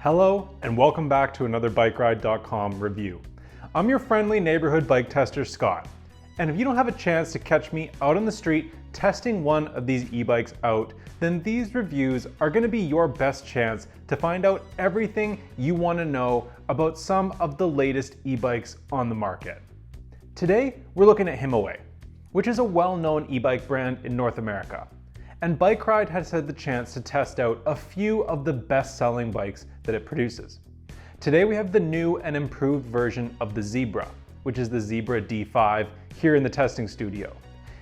Hello and welcome back to another BikeRide.com review. I'm your friendly neighborhood bike tester, Scott. And if you don't have a chance to catch me out on the street testing one of these e-bikes out, then these reviews are going to be your best chance to find out everything you want to know about some of the latest e-bikes on the market. Today, we're looking at Himiway, which is a well-known e-bike brand in North America. And BikeRide has had the chance to test out a few of the best-selling bikes that it produces. Today we have the new and improved version of the Zebra, which is the Zebra D5 here in the testing studio.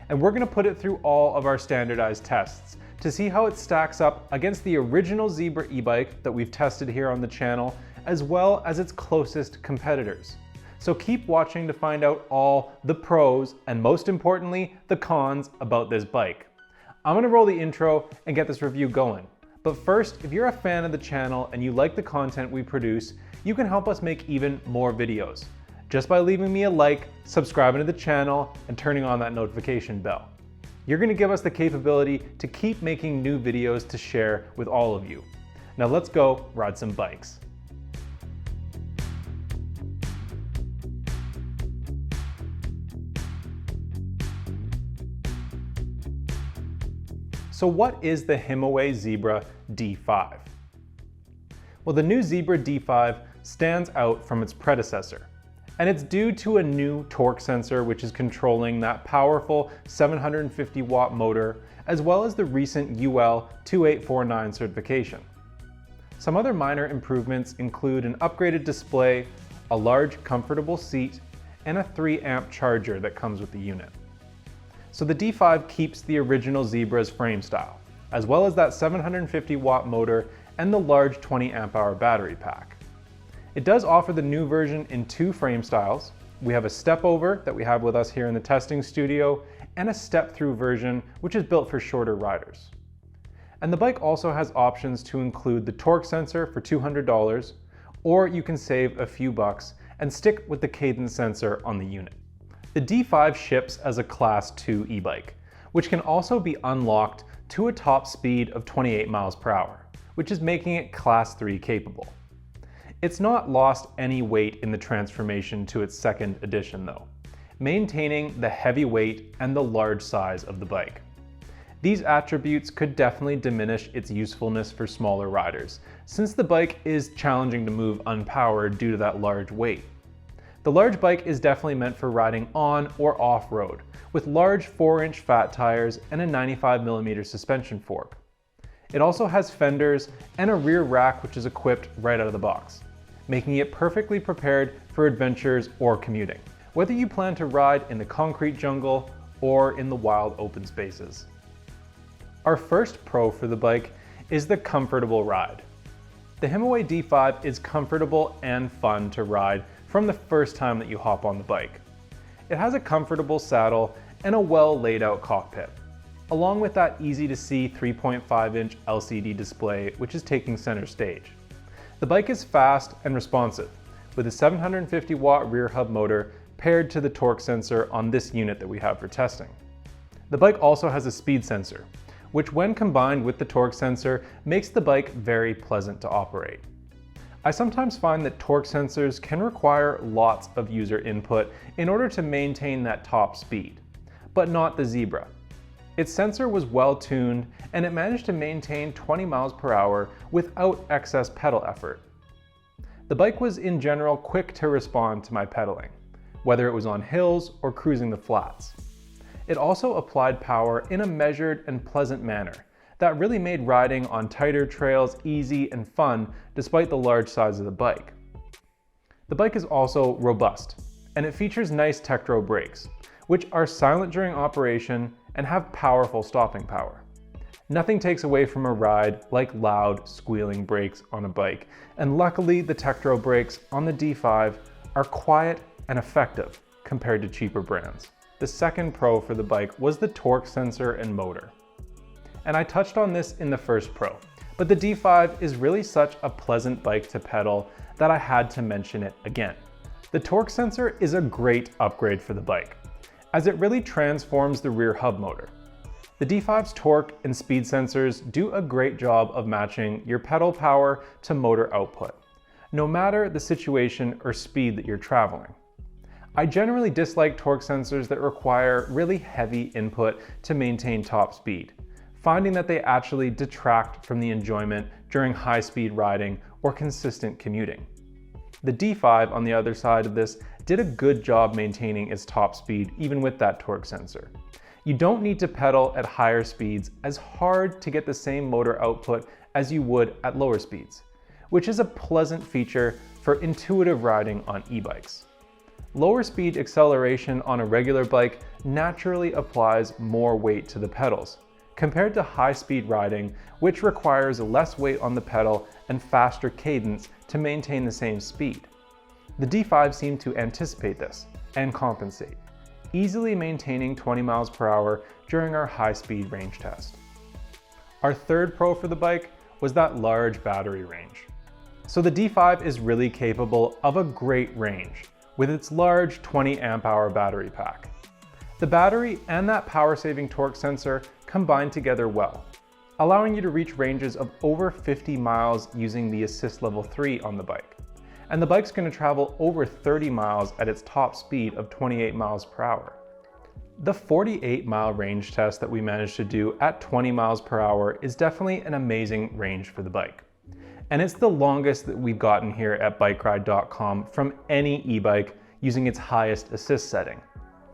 And we're going to put it through all of our standardized tests to see how it stacks up against the original Zebra e-bike that we've tested here on the channel, as well as its closest competitors. So keep watching to find out all the pros and most importantly, the cons about this bike. I'm gonna roll the intro and get this review going. But first, if you're a fan of the channel and you like the content we produce, you can help us make even more videos just by leaving me a like, subscribing to the channel, and turning on that notification bell. You're gonna give us the capability to keep making new videos to share with all of you. Now let's go ride some bikes. So what is the Himiway Zebra D5? Well, the new Zebra D5 stands out from its predecessor, and it's due to a new torque sensor which is controlling that powerful 750 watt motor, as well as the recent UL 2849 certification. Some other minor improvements include an upgraded display, a large comfortable seat, and a 3 amp charger that comes with the unit. So the D5 keeps the original Zebra's frame style, as well as that 750 watt motor and the large 20 amp hour battery pack. It does offer the new version in 2 frame styles. We have a step over that we have with us here in the testing studio, and a step through version which is built for shorter riders. And the bike also has options to include the torque sensor for $200, or you can save a few bucks and stick with the cadence sensor on the unit. The D5 ships as a Class 2 e-bike, which can also be unlocked to a top speed of 28 miles per hour, which is making it Class 3 capable. It's not lost any weight in the transformation to its second edition though, maintaining the heavy weight and the large size of the bike. These attributes could definitely diminish its usefulness for smaller riders, since the bike is challenging to move unpowered due to that large weight. The large bike is definitely meant for riding on or off-road, with large 4-inch fat tires and a 95mm suspension fork. It also has fenders and a rear rack which is equipped right out of the box, making it perfectly prepared for adventures or commuting, whether you plan to ride in the concrete jungle or in the wild open spaces. Our first pro for the bike is the comfortable ride. The Himiway D5 is comfortable and fun to ride from the first time that you hop on the bike. It has a comfortable saddle and a well laid out cockpit, along with that easy to see 3.5-inch LCD display which is taking center stage. The bike is fast and responsive, with a 750 watt rear hub motor paired to the torque sensor on this unit that we have for testing. The bike also has a speed sensor, which when combined with the torque sensor makes the bike very pleasant to operate. I sometimes find that torque sensors can require lots of user input in order to maintain that top speed, but not the Zebra. Its sensor was well tuned and it managed to maintain 20 miles per hour without excess pedal effort. The bike was in general quick to respond to my pedaling, whether it was on hills or cruising the flats. It also applied power in a measured and pleasant manner that really made riding on tighter trails easy and fun despite the large size of the bike. The bike is also robust, and it features nice Tektro brakes, which are silent during operation and have powerful stopping power. Nothing takes away from a ride like loud, squealing brakes on a bike, and luckily the Tektro brakes on the D5 are quiet and effective compared to cheaper brands. The second pro for the bike was the torque sensor and motor. And I touched on this in the first pro, but the D5 is really such a pleasant bike to pedal that I had to mention it again. The torque sensor is a great upgrade for the bike, as it really transforms the rear hub motor. The D5's torque and speed sensors do a great job of matching your pedal power to motor output, no matter the situation or speed that you're traveling. I generally dislike torque sensors that require really heavy input to maintain top speed, finding that they actually detract from the enjoyment during high-speed riding or consistent commuting. The D5, on the other side of this, did a good job maintaining its top speed even with that torque sensor. You don't need to pedal at higher speeds as hard to get the same motor output as you would at lower speeds, which is a pleasant feature for intuitive riding on e-bikes. Lower speed acceleration on a regular bike naturally applies more weight to the pedals, compared to high-speed riding, which requires less weight on the pedal and faster cadence to maintain the same speed. The D5 seemed to anticipate this and compensate, easily maintaining 20 miles per hour during our high-speed range test. Our third pro for the bike was that large battery range. So the D5 is really capable of a great range with its large 20 amp hour battery pack. The battery and that power-saving torque sensor combine together well, allowing you to reach ranges of over 50 miles using the Assist Level 3 on the bike. And the bike's going to travel over 30 miles at its top speed of 28 miles per hour. The 48-mile range test that we managed to do at 20 miles per hour is definitely an amazing range for the bike. And it's the longest that we've gotten here at BikeRide.com from any e-bike using its highest assist setting.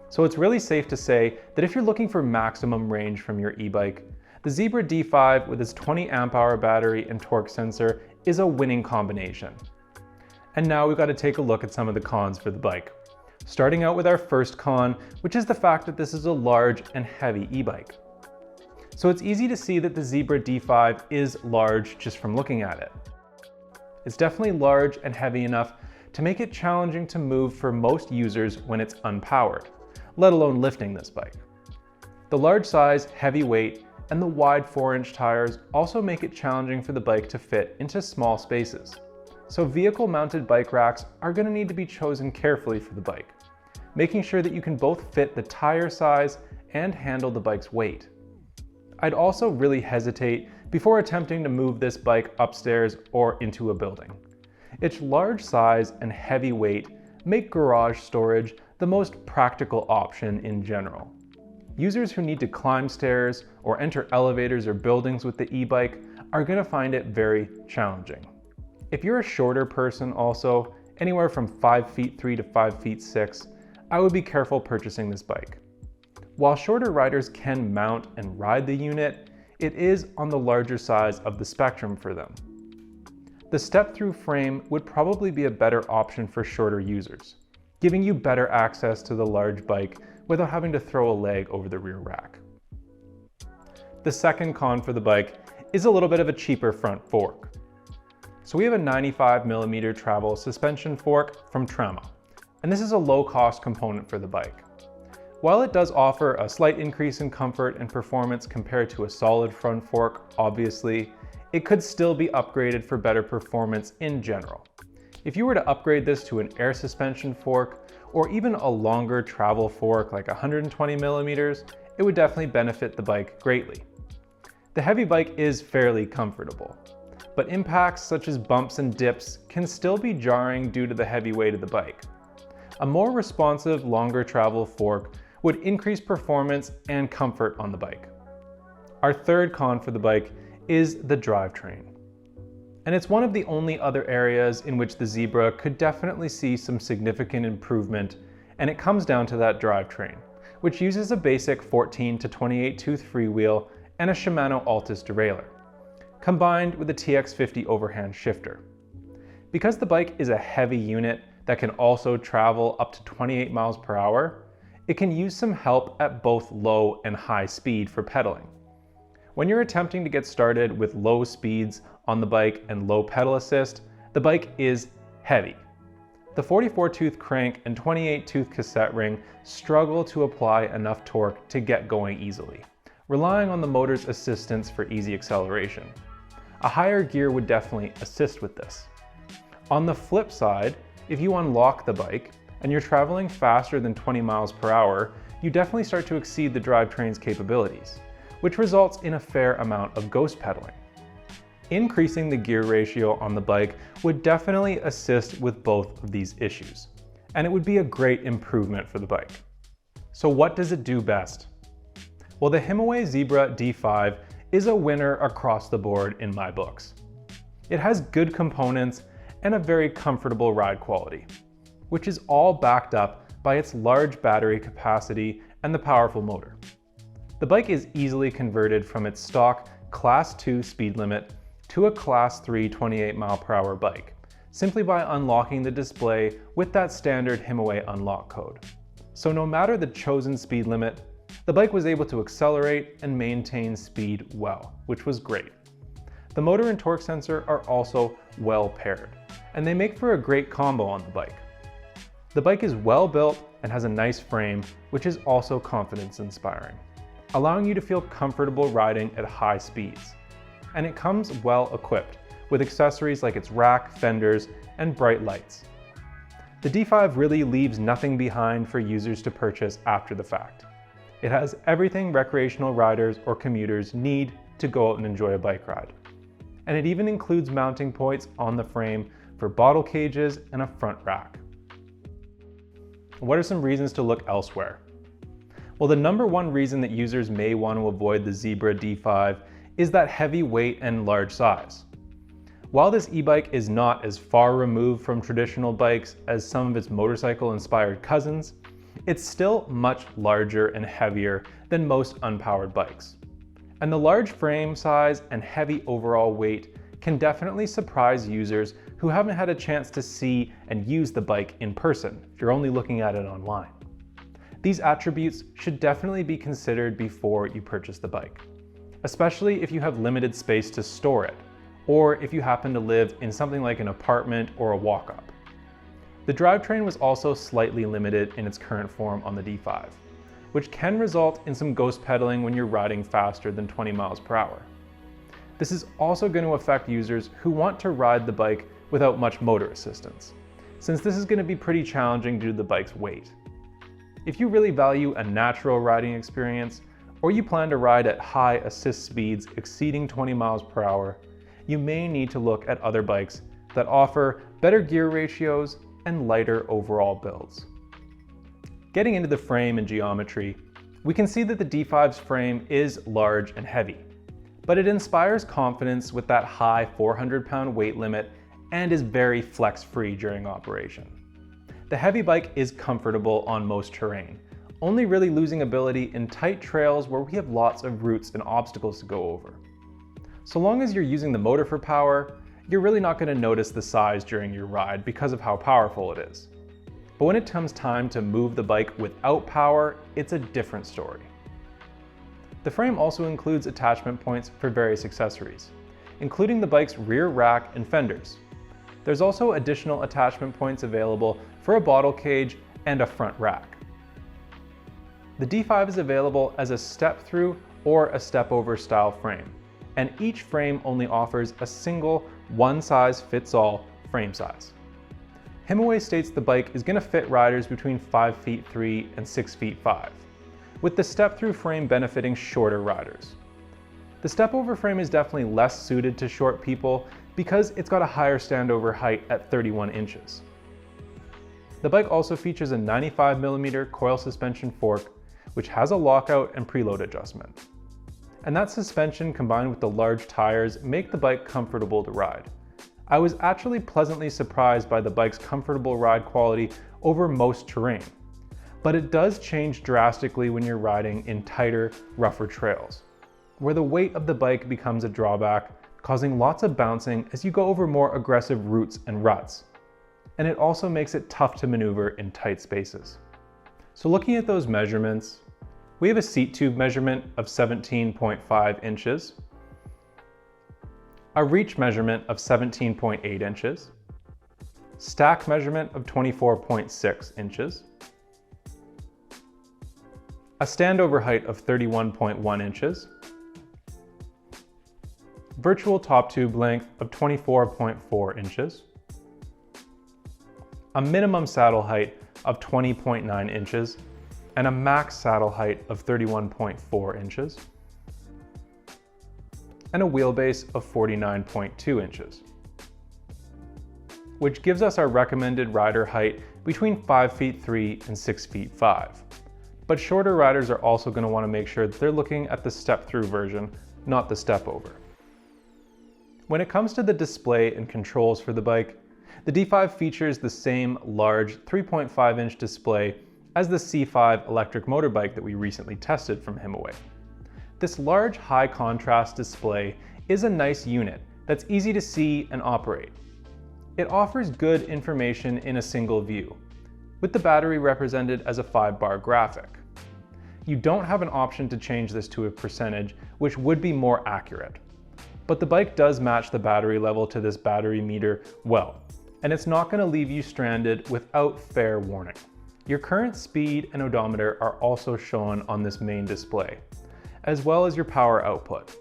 So it's really safe to say that if you're looking for maximum range from your e-bike, the Zebra D5 with its 20 amp hour battery and torque sensor is a winning combination. And now we've got to take a look at some of the cons for the bike. Starting out with our first con, which is the fact that this is a large and heavy e-bike. So it's easy to see that the Zebra D5 is large just from looking at it. It's definitely large and heavy enough to make it challenging to move for most users when it's unpowered, let alone lifting this bike. The large size, heavy weight, and the wide 4-inch tires also make it challenging for the bike to fit into small spaces. So vehicle-mounted bike racks are going to need to be chosen carefully for the bike, making sure that you can both fit the tire size and handle the bike's weight. I'd also really hesitate before attempting to move this bike upstairs or into a building. Its large size and heavy weight make garage storage the most practical option in general. Users who need to climb stairs or enter elevators or buildings with the e-bike are going to find it very challenging. If you're a shorter person also, anywhere from 5'3" to 5'6", I would be careful purchasing this bike. While shorter riders can mount and ride the unit, it is on the larger size of the spectrum for them. The step-through frame would probably be a better option for shorter users, giving you better access to the large bike without having to throw a leg over the rear rack. The second con for the bike is a little bit of a cheaper front fork. So we have a 95mm travel suspension fork from Trema, and this is a low-cost component for the bike. While it does offer a slight increase in comfort and performance compared to a solid front fork, obviously, it could still be upgraded for better performance in general. If you were to upgrade this to an air suspension fork, or even a longer travel fork like 120mm, it would definitely benefit the bike greatly. The heavy bike is fairly comfortable, but impacts such as bumps and dips can still be jarring due to the heavy weight of the bike. A more responsive, longer travel fork would increase performance and comfort on the bike. Our third con for the bike is the drivetrain. And it's one of the only other areas in which the Zebra could definitely see some significant improvement, and it comes down to that drivetrain, which uses a basic 14 to 28 tooth freewheel and a Shimano Altus derailleur, combined with a TX50 overhand shifter. Because the bike is a heavy unit that can also travel up to 28 miles per hour, it can use some help at both low and high speed for pedaling. When you're attempting to get started with low speeds on the bike and low pedal assist, the bike is heavy. The 44-tooth crank and 28-tooth cassette ring struggle to apply enough torque to get going easily, relying on the motor's assistance for easy acceleration. A higher gear would definitely assist with this. On the flip side, if you unlock the bike and you're traveling faster than 20 miles per hour, you definitely start to exceed the drivetrain's capabilities, which results in a fair amount of ghost pedaling. Increasing the gear ratio on the bike would definitely assist with both of these issues, and it would be a great improvement for the bike. So what does it do best? Well, the Himiway Zebra D5 is a winner across the board in my books. It has good components and a very comfortable ride quality, which is all backed up by its large battery capacity and the powerful motor. The bike is easily converted from its stock Class 2 speed limit to a Class 3 28 mph bike, simply by unlocking the display with that standard Himiway unlock code. So no matter the chosen speed limit, the bike was able to accelerate and maintain speed well, which was great. The motor and torque sensor are also well paired, and they make for a great combo on the bike. The bike is well built and has a nice frame, which is also confidence inspiring, allowing you to feel comfortable riding at high speeds. And it comes well equipped with accessories like its rack, fenders, and bright lights. The D5 really leaves nothing behind for users to purchase after the fact. It has everything recreational riders or commuters need to go out and enjoy a bike ride. And it even includes mounting points on the frame for bottle cages and a front rack. What are some reasons to look elsewhere? Well, the number one reason that users may want to avoid the Zebra D5 is that heavy weight and large size. While this e-bike is not as far removed from traditional bikes as some of its motorcycle-inspired cousins, it's still much larger and heavier than most unpowered bikes. And the large frame size and heavy overall weight can definitely surprise users who haven't had a chance to see and use the bike in person if you're only looking at it online. These attributes should definitely be considered before you purchase the bike, especially if you have limited space to store it, or if you happen to live in something like an apartment or a walk-up. The drivetrain was also slightly limited in its current form on the D5, which can result in some ghost pedaling when you're riding faster than 20 mph. This is also going to affect users who want to ride the bike without much motor assistance, since this is going to be pretty challenging due to the bike's weight. If you really value a natural riding experience, or you plan to ride at high assist speeds exceeding 20 mph, you may need to look at other bikes that offer better gear ratios and lighter overall builds. Getting into the frame and geometry, we can see that the D5's frame is large and heavy, but it inspires confidence with that high 400-pound weight limit and is very flex-free during operation. The heavy bike is comfortable on most terrain, only really losing ability in tight trails where we have lots of routes and obstacles to go over. So long as you're using the motor for power, you're really not going to notice the size during your ride because of how powerful it is. But when it comes time to move the bike without power, it's a different story. The frame also includes attachment points for various accessories, including the bike's rear rack and fenders. There's also additional attachment points available for a bottle cage and a front rack. The D5 is available as a step-through or a step-over style frame, and each frame only offers a single one-size-fits-all frame size. Himiway states the bike is going to fit riders between 5'3" and 6'5", with the step-through frame benefiting shorter riders. The step-over frame is definitely less suited to short people because it's got a higher standover height at 31 inches. The bike also features a 95mm coil suspension fork, which has a lockout and preload adjustment. And that suspension combined with the large tires make the bike comfortable to ride. I was actually pleasantly surprised by the bike's comfortable ride quality over most terrain, but it does change drastically when you're riding in tighter, rougher trails, where the weight of the bike becomes a drawback, causing lots of bouncing as you go over more aggressive routes and ruts. And it also makes it tough to maneuver in tight spaces. So looking at those measurements, we have a seat tube measurement of 17.5 inches, a reach measurement of 17.8 inches, stack measurement of 24.6 inches, a standover height of 31.1 inches, virtual top tube length of 24.4 inches, a minimum saddle height of 20.9 inches, and a max saddle height of 31.4 inches. and a wheelbase of 49.2 inches, which gives us our recommended rider height between 5 feet 3 and 6 feet 5. But shorter riders are also going to want to make sure that they're looking at the step-through version, not the step-over. When it comes to the display and controls for the bike, the D5 features the same large 3.5-inch display as the C5 electric motorbike that we recently tested from Himiway. This large high-contrast display is a nice unit that's easy to see and operate. It offers good information in a single view, with the battery represented as a 5-bar graphic. You don't have an option to change this to a percentage, which would be more accurate. But the bike does match the battery level to this battery meter well, and it's not going to leave you stranded without fair warning. Your current speed and odometer are also shown on this main display, as well as your power output,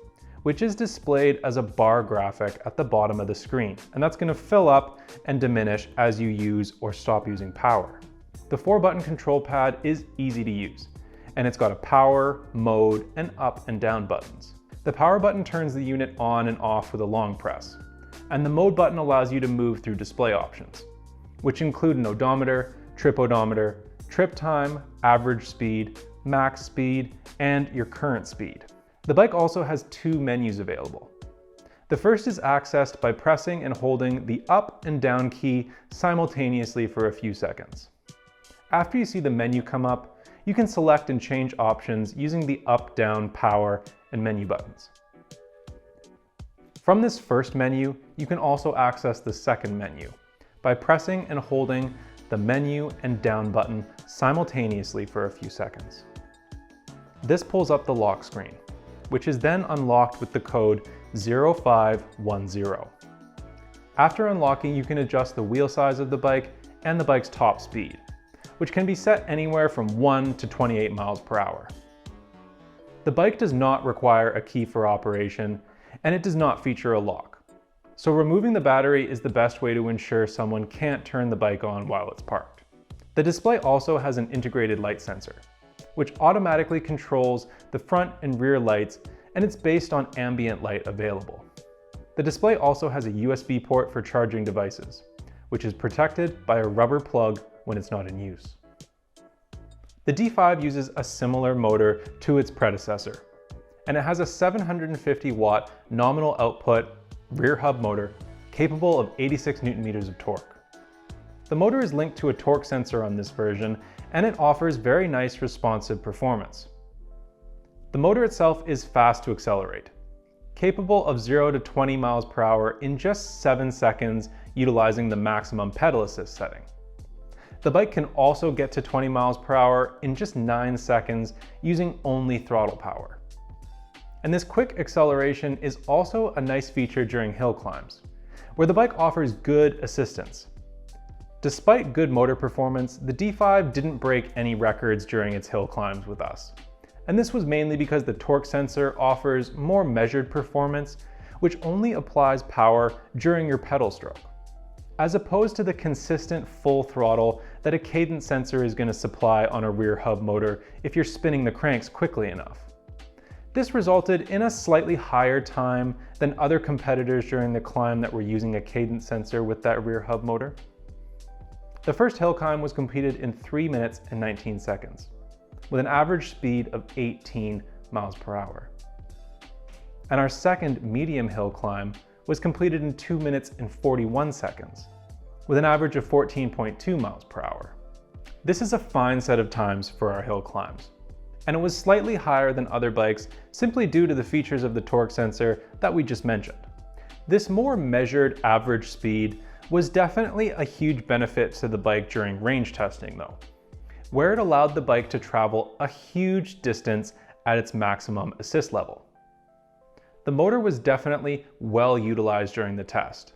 which is displayed as a bar graphic at the bottom of the screen, and that's going to fill up and diminish as you use or stop using power. The 4-button control pad is easy to use, and it's got a power, mode, and up and down buttons. The power button turns the unit on and off with a long press, and the mode button allows you to move through display options, which include an odometer, trip odometer, trip time, average speed, max speed, and your current speed. The bike also has 2 menus available. The first is accessed by pressing and holding the up and down key simultaneously for a few seconds. After you see the menu come up, you can select and change options using the up, down, power, and menu buttons. From this first menu, you can also access the second menu by pressing and holding the menu and down button simultaneously for a few seconds. This pulls up the lock screen, which is then unlocked with the code 0510. After unlocking, you can adjust the wheel size of the bike and the bike's top speed, which can be set anywhere from 1 to 28 miles per hour. The bike does not require a key for operation, and it does not feature a lock. So removing the battery is the best way to ensure someone can't turn the bike on while it's parked. The display also has an integrated light sensor, which automatically controls the front and rear lights, and it's based on ambient light available. The display also has a USB port for charging devices, which is protected by a rubber plug when it's not in use. The D5 uses a similar motor to its predecessor, and it has a 750 watt nominal output rear hub motor capable of 86 Nm of torque. The motor is linked to a torque sensor on this version, and it offers very nice responsive performance. The motor itself is fast to accelerate, capable of 0 to 20 miles per hour in just 7 seconds utilizing the maximum pedal assist setting. The bike can also get to 20 miles per hour in just 9 seconds using only throttle power. And this quick acceleration is also a nice feature during hill climbs, where the bike offers good assistance. Despite good motor performance, the D5 didn't break any records during its hill climbs with us. And this was mainly because the torque sensor offers more measured performance, which only applies power during your pedal stroke, as opposed to the consistent full throttle that a cadence sensor is going to supply on a rear hub motor if you're spinning the cranks quickly enough. This resulted in a slightly higher time than other competitors during the climb that were using a cadence sensor with that rear hub motor. The first hill climb was completed in 3 minutes and 19 seconds, with an average speed of 18 miles per hour. And our second medium hill climb was completed in 2 minutes and 41 seconds, with an average of 14.2 miles per hour. This is a fine set of times for our hill climbs, and it was slightly higher than other bikes simply due to the features of the torque sensor that we just mentioned. This more measured average speed was definitely a huge benefit to the bike during range testing though, where it allowed the bike to travel a huge distance at its maximum assist level. The motor was definitely well utilized during the test,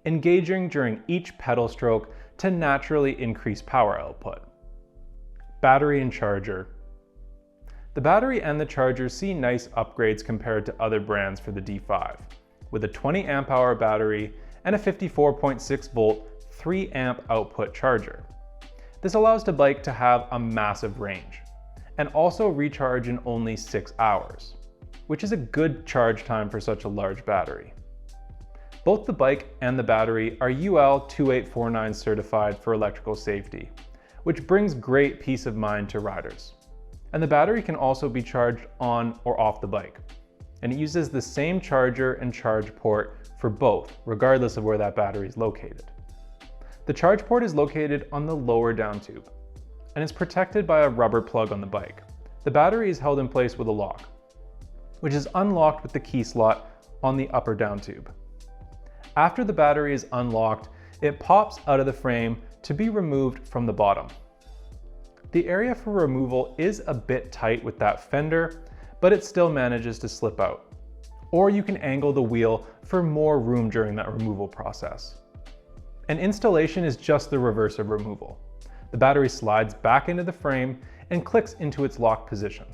engaging during each pedal stroke to naturally increase power output. Battery and charger. The battery and the charger see nice upgrades compared to other brands for the D5, with a 20 amp hour battery and a 54.6 volt 3 amp output charger. This allows the bike to have a massive range, and also recharge in only 6 hours. which is a good charge time for such a large battery. Both the bike and the battery are UL 2849 certified for electrical safety, which brings great peace of mind to riders. And the battery can also be charged on or off the bike, and it uses the same charger and charge port for both, regardless of where that battery is located. The charge port is located on the lower down tube, and is protected by a rubber plug on the bike. The battery is held in place with a lock, which is unlocked with the key slot on the upper down tube. After the battery is unlocked, it pops out of the frame to be removed from the bottom. The area for removal is a bit tight with that fender, but it still manages to slip out. Or you can angle the wheel for more room during that removal process. And installation is just the reverse of removal. The battery slides back into the frame and clicks into its locked position.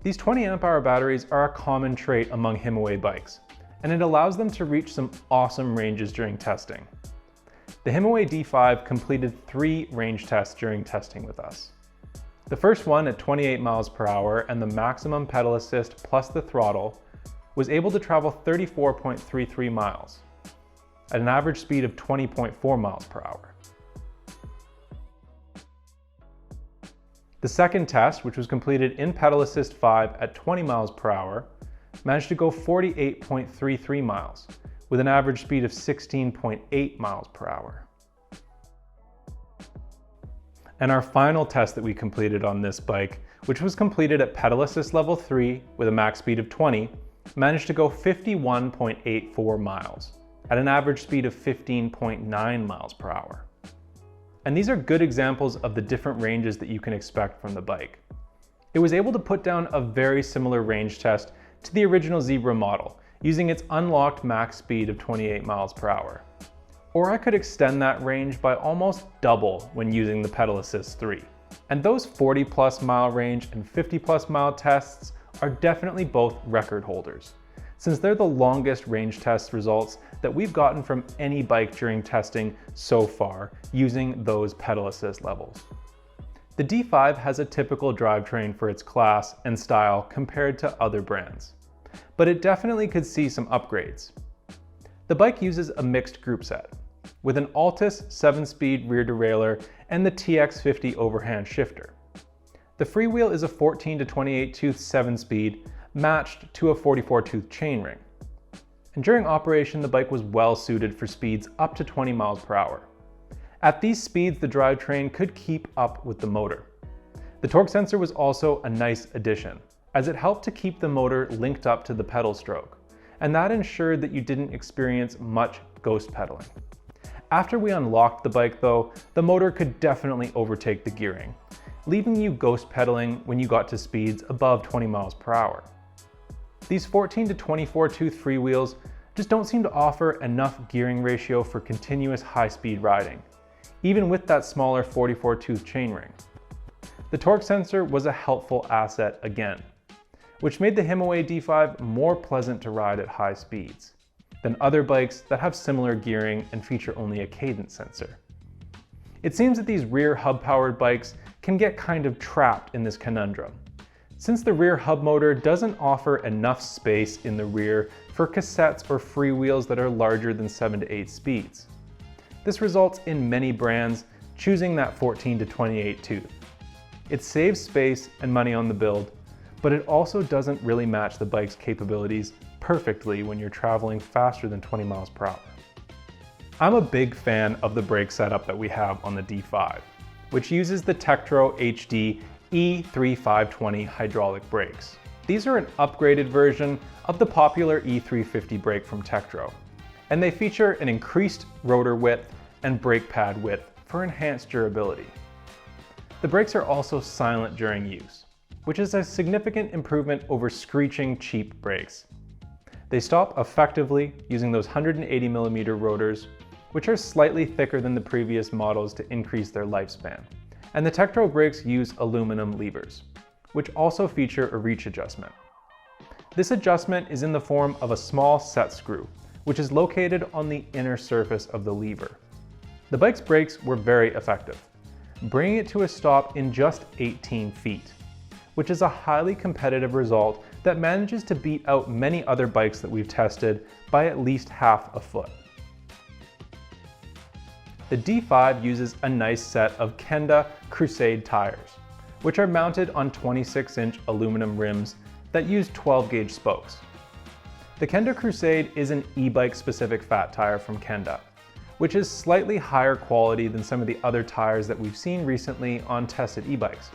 These 20 amp hour batteries are a common trait among Himiway bikes, and it allows them to reach some awesome ranges during testing. The Himiway D5 completed 3 range tests during testing with us. The first one at 28 miles per hour and the maximum pedal assist plus the throttle was able to travel 34.33 miles at an average speed of 20.4 miles per hour. The second test, which was completed in pedal assist 5 at 20 miles per hour, managed to go 48.33 miles with an average speed of 16.8 miles per hour. And our final test that we completed on this bike, which was completed at pedal assist level 3 with a max speed of 20, managed to go 51.84 miles at an average speed of 15.9 miles per hour. And these are good examples of the different ranges that you can expect from the bike. It was able to put down a very similar range test to the original Zebra model, using its unlocked max speed of 28 miles per hour. Or I could extend that range by almost double when using the pedal assist 3. And those 40 plus mile range and 50 plus mile tests are definitely both record holders, since they're the longest range test results that we've gotten from any bike during testing so far using those pedal assist levels. The D5 has a typical drivetrain for its class and style compared to other brands, but it definitely could see some upgrades. The bike uses a mixed group set, with an Altus 7-speed rear derailleur and the TX50 overhand shifter. The freewheel is a 14 to 28 tooth 7-speed matched to a 44 tooth chainring. And during operation, the bike was well suited for speeds up to 20 miles per hour. At these speeds, the drivetrain could keep up with the motor. The torque sensor was also a nice addition, as it helped to keep the motor linked up to the pedal stroke, and that ensured that you didn't experience much ghost pedaling. After we unlocked the bike though, the motor could definitely overtake the gearing, leaving you ghost pedaling when you got to speeds above 20 miles per hour. These 14 to 24 tooth freewheels just don't seem to offer enough gearing ratio for continuous high-speed riding, even with that smaller 44 tooth chainring. The torque sensor was a helpful asset again, which made the Himiway D5 more pleasant to ride at high speeds than other bikes that have similar gearing and feature only a cadence sensor. It seems that these rear hub-powered bikes can get kind of trapped in this conundrum, since the rear hub motor doesn't offer enough space in the rear for cassettes or freewheels that are larger than 7 to 8 speeds. This results in many brands choosing that 14 to 28 tooth. It saves space and money on the build, but it also doesn't really match the bike's capabilities perfectly when you're traveling faster than 20 miles per hour. I'm a big fan of the brake setup that we have on the D5, which uses the Tektro HD E3520 hydraulic brakes. These are an upgraded version of the popular E350 brake from Tektro, and they feature an increased rotor width and brake pad width for enhanced durability. The brakes are also silent during use, which is a significant improvement over screeching cheap brakes. They stop effectively using those 180mm rotors, which are slightly thicker than the previous models to increase their lifespan. And the Tektro brakes use aluminum levers, which also feature a reach adjustment. This adjustment is in the form of a small set screw, which is located on the inner surface of the lever. The bike's brakes were very effective, bringing it to a stop in just 18 feet, which is a highly competitive result that manages to beat out many other bikes that we've tested by at least half a foot. The D5 uses a nice set of Kenda Crusade tires, which are mounted on 26-inch aluminum rims that use 12-gauge spokes. The Kenda Crusade is an e-bike specific fat tire from Kenda, which is slightly higher quality than some of the other tires that we've seen recently on tested e-bikes.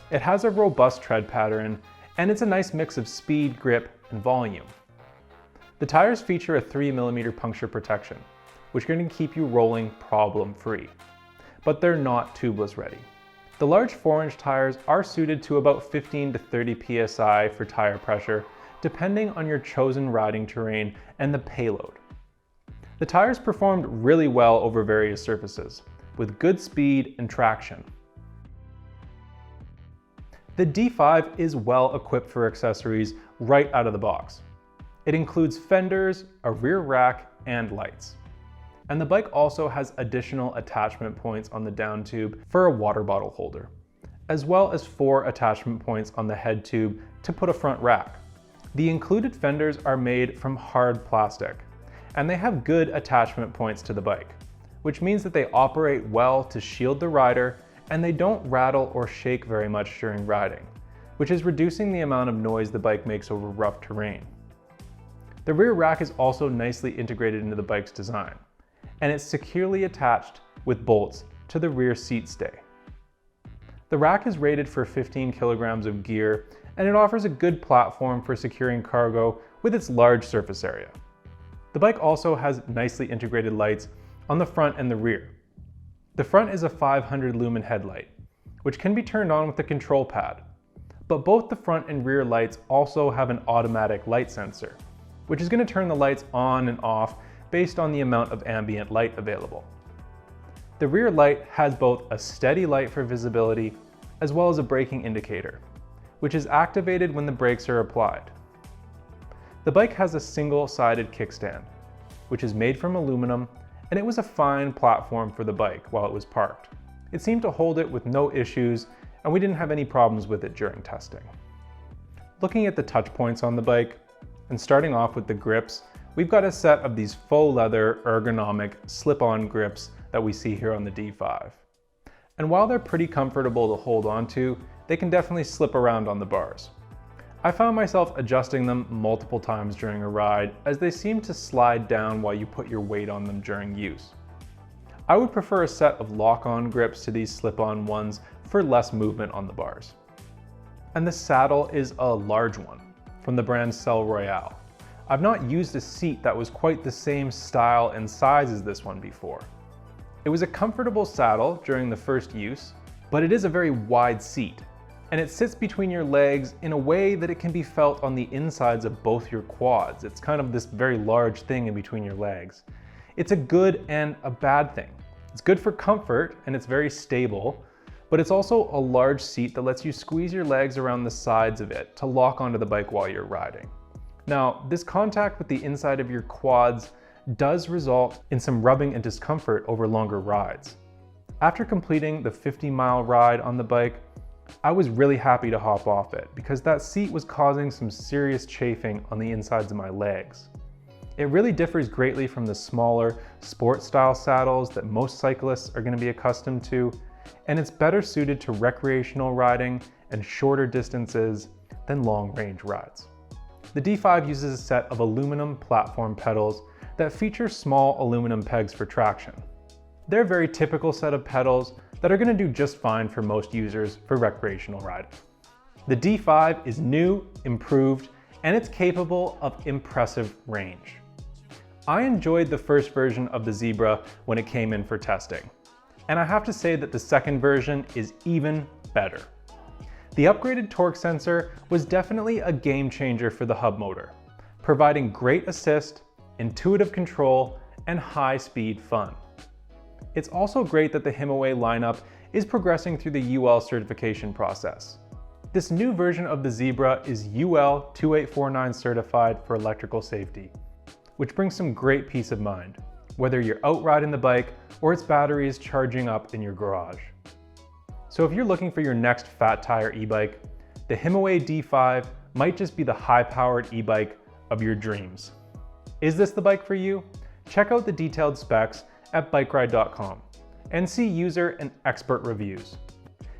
It has a robust tread pattern, and it's a nice mix of speed, grip, and volume. The tires feature a 3mm puncture protection, which are going to keep you rolling problem-free, but they're not tubeless ready. The large 4-inch tires are suited to about 15 to 30 psi for tire pressure, depending on your chosen riding terrain and the payload. The tires performed really well over various surfaces, with good speed and traction. The D5 is well equipped for accessories right out of the box. It includes fenders, a rear rack, and lights. And the bike also has additional attachment points on the down tube for a water bottle holder, as well as 4 attachment points on the head tube to put a front rack. The included fenders are made from hard plastic, and they have good attachment points to the bike, which means that they operate well to shield the rider, and they don't rattle or shake very much during riding, which is reducing the amount of noise the bike makes over rough terrain. The rear rack is also nicely integrated into the bike's design, and it's securely attached with bolts to the rear seat stay. The rack is rated for 15 kilograms of gear, and it offers a good platform for securing cargo with its large surface area. The bike also has nicely integrated lights on the front and the rear. The front is a 500 lumen headlight, which can be turned on with the control pad, but both the front and rear lights also have an automatic light sensor, which is going to turn the lights on and off based on the amount of ambient light available. The rear light has both a steady light for visibility as well as a braking indicator, which is activated when the brakes are applied. The bike has a single-sided kickstand, which is made from aluminum, and it was a fine platform for the bike while it was parked. It seemed to hold it with no issues, and we didn't have any problems with it during testing. Looking at the touch points on the bike, and starting off with the grips, we've got a set of these faux leather ergonomic slip-on grips that we see here on the D5. And while they're pretty comfortable to hold onto, they can definitely slip around on the bars. I found myself adjusting them multiple times during a ride as they seem to slide down while you put your weight on them during use. I would prefer a set of lock-on grips to these slip-on ones for less movement on the bars. And the saddle is a large one from the brand Cell Royale. I've not used a seat that was quite the same style and size as this one before. It was a comfortable saddle during the first use, but it is a very wide seat, and it sits between your legs in a way that it can be felt on the insides of both your quads. It's kind of this very large thing in between your legs. It's a good and a bad thing. It's good for comfort and it's very stable, but it's also a large seat that lets you squeeze your legs around the sides of it to lock onto the bike while you're riding. Now, this contact with the inside of your quads does result in some rubbing and discomfort over longer rides. After completing the 50-mile ride on the bike, I was really happy to hop off it because that seat was causing some serious chafing on the insides of my legs. It really differs greatly from the smaller sport style saddles that most cyclists are going to be accustomed to, and it's better suited to recreational riding and shorter distances than long range rides. The D5 uses a set of aluminum platform pedals that feature small aluminum pegs for traction. They're a very typical set of pedals that are going to do just fine for most users for recreational riding. The D5 is new, improved, and it's capable of impressive range. I enjoyed the first version of the Zebra when it came in for testing, and I have to say that the second version is even better. The upgraded torque sensor was definitely a game changer for the hub motor, providing great assist, intuitive control, and high-speed fun. It's also great that the Himiway lineup is progressing through the UL certification process. This new version of the Zebra is UL 2849 certified for electrical safety, which brings some great peace of mind, whether you're out riding the bike or its battery is charging up in your garage. So if you're looking for your next fat tire e-bike, the Himiway D5 might just be the high-powered e-bike of your dreams. Is this the bike for you? Check out the detailed specs at bikeride.com and see user and expert reviews.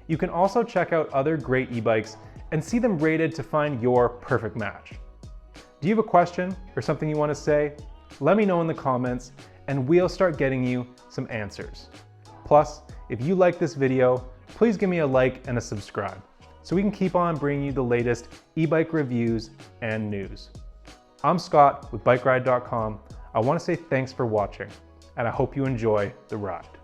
You can also check out other great e-bikes and see them rated to find your perfect match. Do you have a question or something you want to say? Let me know in the comments and we'll start getting you some answers. Plus, if you like this video, please give me a like and a subscribe so we can keep on bringing you the latest e-bike reviews and news. I'm Scott with bikeride.com. I want to say thanks for watching and I hope you enjoy the ride.